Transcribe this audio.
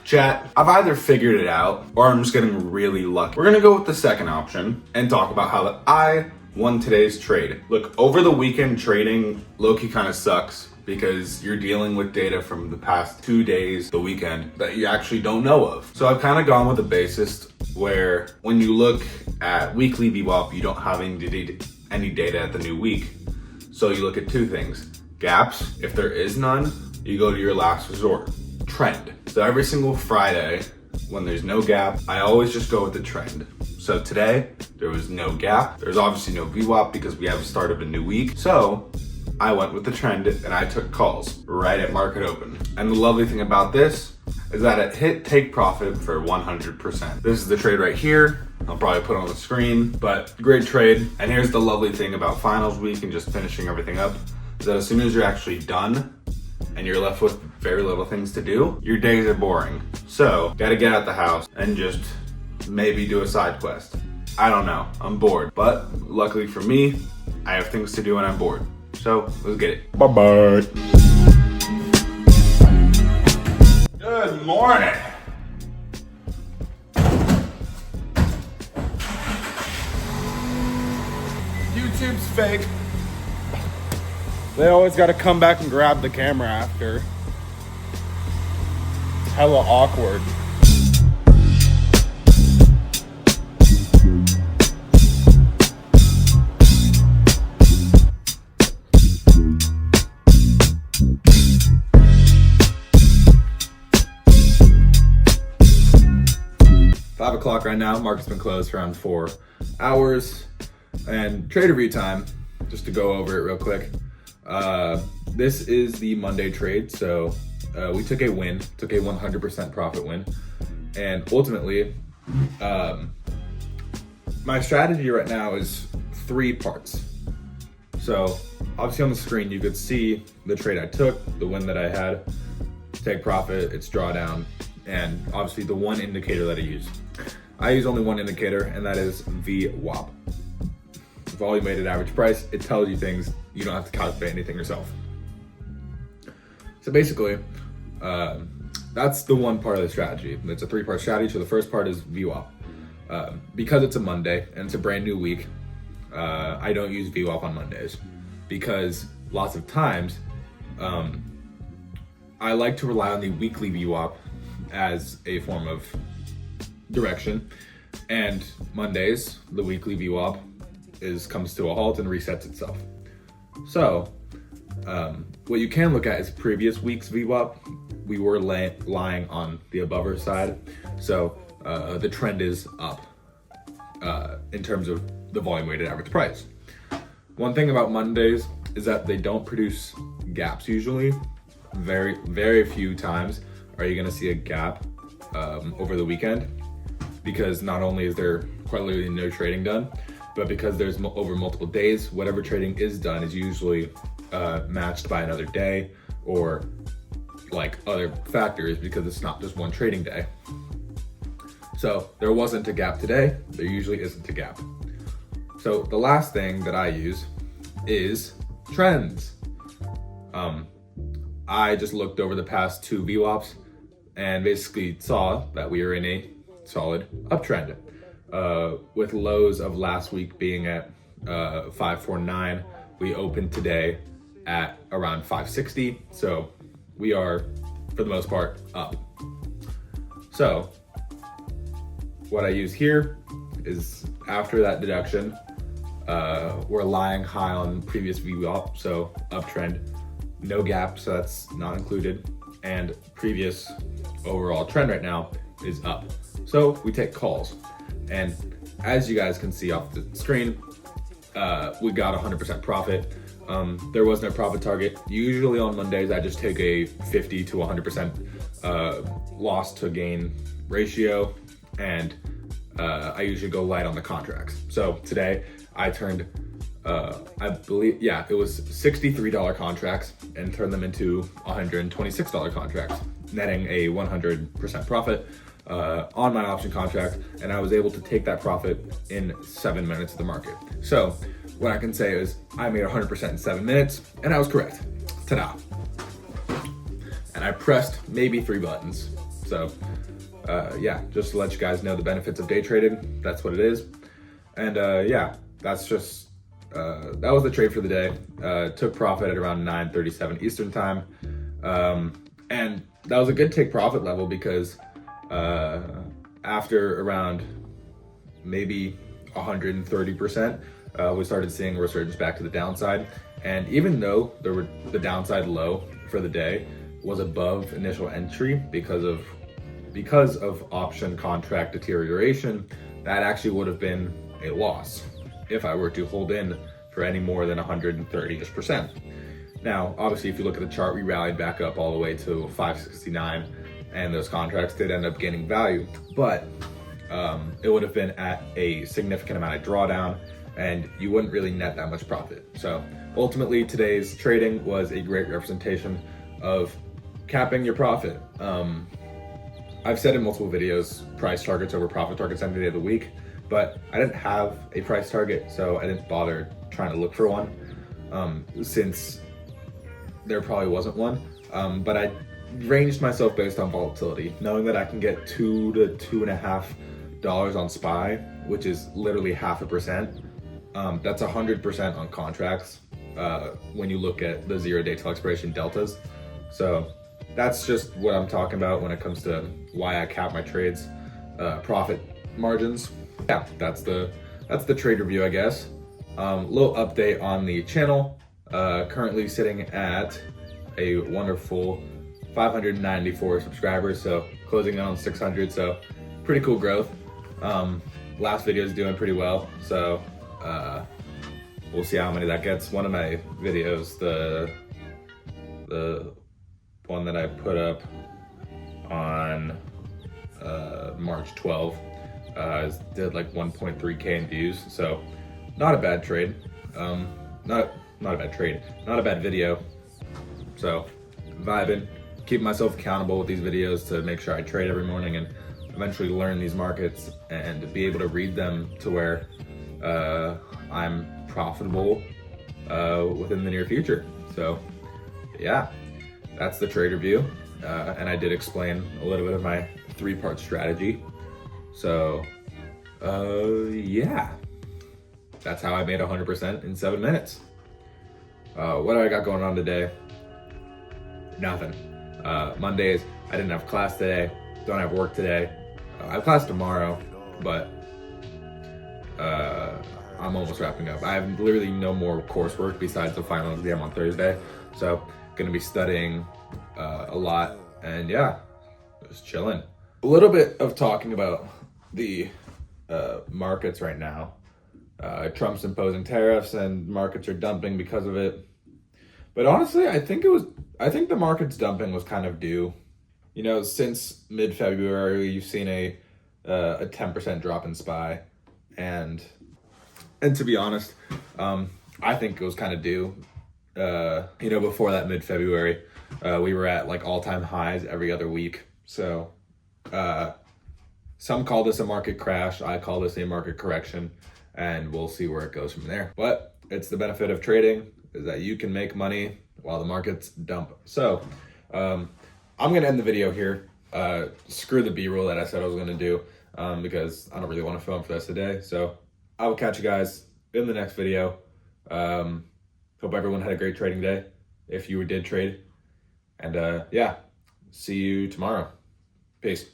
Chat, I've either figured it out or I'm just getting really lucky. We're gonna go with the second option and talk about how I won today's trade. Look, over the weekend trading low-key kind of sucks because you're dealing with data from the past 2 days, the weekend, that you actually don't know of. So I've kind of gone with the basis where when you look at weekly VWAP, you don't have any data at the new week. So you look at two things. Gaps, if there is none, you go to your last resort. Trend. So every single Friday, when there's no gap, I always just go with the trend. So today, there was no gap. There's obviously no VWAP because we have a start of a new week. So I went with the trend and I took calls right at market open. And the lovely thing about this is that it hit take profit for 100%. This is the trade right here. I'll probably put it on the screen, but great trade. And here's the lovely thing about finals week and just finishing everything up, is that as soon as you're actually done and you're left with very little things to do, your days are boring. So gotta get out the house and just maybe do a side quest. I don't know, I'm bored. But luckily for me, I have things to do when I'm bored. So let's get it. Bye-bye. Good morning. YouTube's fake. They always gotta come back and grab the camera after. It's hella awkward. Five o'clock right now. Market's been closed for around 4 hours. And trade review time, just to go over it real quick. This is the Monday trade. So we took a win, took a 100% profit win. And ultimately, my strategy right now is 3 parts. So obviously on the screen, you could see the trade I took, the win that I had, take profit, its drawdown, and obviously the one indicator that I use. I use only one indicator, and that is VWAP. Volume weighted average price. It tells you things. You don't have to calculate anything yourself. So basically, that's the one part of the strategy. It's a 3-part strategy. So the first part is VWAP. Because it's a Monday and it's a brand new week, I don't use VWAP on Mondays because lots of times I like to rely on the weekly VWAP as a form of direction, and Mondays, the weekly VWAP comes to a halt and resets itself. So what you can look at is previous week's VWAP. We were lying on the above side, so the trend is up in terms of the volume weighted average price. One thing about Mondays is that they don't produce gaps usually. Very, very few times are you gonna see a gap over the weekend, because not only is there quite literally no trading done, but because there's over multiple days, whatever trading is done is usually matched by another day or like other factors, because it's not just one trading day. So there wasn't a gap today, there usually isn't a gap. So the last thing that I use is trends. I just looked over the past 2 VWAPs and basically saw that we are in a solid uptrend, with lows of last week being at 549. We opened today at around 560, so we are for the most part up. So what I use here is, after that deduction, we're lying high on previous VWAP, so uptrend, no gap, so that's not included, and previous overall trend right now is up. So we take calls, and as you guys can see off the screen, we got 100% profit. There was no profit target. Usually on Mondays, I just take a 50 to 100% loss to gain ratio, and I usually go light on the contracts. So today I turned, I believe, yeah, it was $63 contracts and turned them into $126 contracts, netting a 100% profit on my option contract, and I was able to take that profit in 7 minutes of the market. So what I can say is I made 100% in 7 minutes, and I was correct. Ta-da. And I pressed maybe 3 buttons. So yeah, just to let you guys know the benefits of day trading, that's what it is. And yeah, that's just, that was the trade for the day. Took profit at around 9:37 Eastern time. And that was a good take profit level because after around maybe 130%, we started seeing a resurgence back to the downside. And even though the downside low for the day was above initial entry because of option contract deterioration, that actually would have been a loss if I were to hold in for any more than 130%. Now, obviously, if you look at the chart, we rallied back up all the way to 569, and those contracts did end up gaining value, but it would have been at a significant amount of drawdown, and you wouldn't really net that much profit. So ultimately, today's trading was a great representation of capping your profit. I've said in multiple videos, price targets over profit targets any day of the week, but I didn't have a price target, so I didn't bother trying to look for one, since there probably wasn't one. But I ranged myself based on volatility, knowing that I can get $2 to $2.50 on SPY, which is literally 0.5%. That's 100% on contracts when you look at the 0 day till expiration deltas. So that's just what I'm talking about when it comes to why I cap my trades, profit margins. Yeah, that's the trade review, I guess. Little update on the channel. Currently sitting at a wonderful 594 subscribers, so closing in on 600, so pretty cool growth. Last video is doing pretty well, so we'll see how many that gets. One of my videos, the one that I put up on March 12th, did like 1.3K in views, so not a bad trade. Not a bad trade, not a bad video. So vibing, keep myself accountable with these videos to make sure I trade every morning and eventually learn these markets and be able to read them to where I'm profitable within the near future. So yeah, that's the trade review. And I did explain a little bit of my 3-part strategy. So yeah, that's how I made 100% in 7 minutes. What do I got going on today? Nothing. Mondays, I didn't have class today, don't have work today. I have class tomorrow, but I'm almost wrapping up. I have literally no more coursework besides the final exam on Thursday. So gonna be studying a lot, and yeah, just chilling. A little bit of talking about the markets right now. Trump's imposing tariffs and markets are dumping because of it. But honestly, I think the market's dumping was kind of due. You know, since mid-February, you've seen a 10% drop in SPY, and to be honest, I think it was kind of due. You know, before that mid-February, we were at like all-time highs every other week. So some call this a market crash. I call this a market correction, and we'll see where it goes from there. But it's the benefit of trading, is that you can make money while the markets dump. So I'm gonna end the video here. Screw the B-roll that I said I was gonna do, because I don't really want to film for this today. So I will catch you guys in the next video. Hope everyone had a great trading day, if you did trade. And yeah, see you tomorrow. Peace.